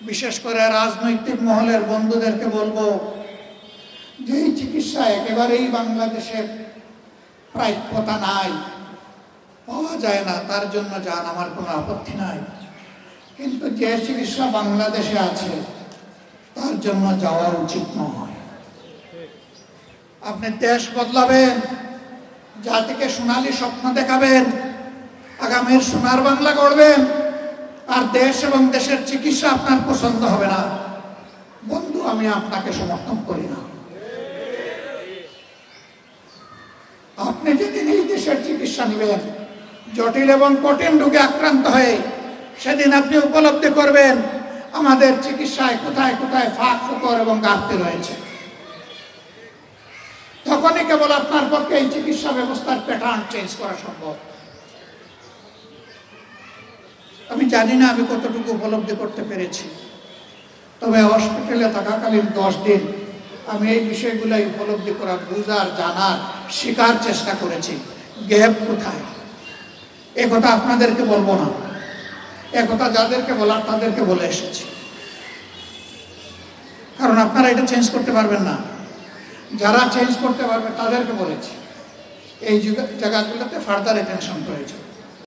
বিশেষ করে রাজনৈতিক মহলের বন্ধুদেরকে বলবো যে এই চিকিৎসা একেবারেই বাংলাদেশের প্রাপ্যতা নাই, পাওয়া যায় না, তার জন্য যান, আমার কোনো আপত্তি নাই। কিন্তু যে চিকিৎসা বাংলাদেশে আছে তার জন্য যাওয়া উচিত নয়। আপনি দেশ বদলাবেন, জাতিকে সোনালী স্বপ্ন দেখাবেন, আগামীর সোনার বাংলা গড়বেন, আর দেশ এবং দেশের চিকিৎসা আপনার পছন্দ হবে না, বন্ধু আমি আপনাকে সমর্থন করি না। আপনি যেদিন এই দেশের চিকিৎসা নেবেন, জটিল এবং কঠিন রোগে আক্রান্ত হয়ে, সেদিন আপনি উপলব্ধি করবেন আমাদের চিকিৎসায় কোথায় কোথায় ফাঁক ফোকর এবং ঘাটতি রয়েছে। তখনই কেবল আপনার পক্ষে এই চিকিৎসা ব্যবস্থার প্যাটার্ন চেঞ্জ করা সম্ভব। আমি জানি না আমি কতটুকু উপলব্ধি করতে পেরেছি, তবে হসপিটালে থাকাকালীন 10 দিন আমি এই বিষয়গুলো উপলব্ধি করার, বুঝার, জানার, শেখার চেষ্টা করেছি গ্যাপ কোথায়। একথা আপনাদেরকে বলবো না, একথা যাদেরকে বলার তাদেরকে বলে এসেছি, কারণ আপনারা এটা চেঞ্জ করতে পারবেন না। যারা চেঞ্জ করতে পারবে তাদেরকে বলেছি এই জায়গাগুলোতে ফার্দার অ্যাটেনশন প্রয়োজন।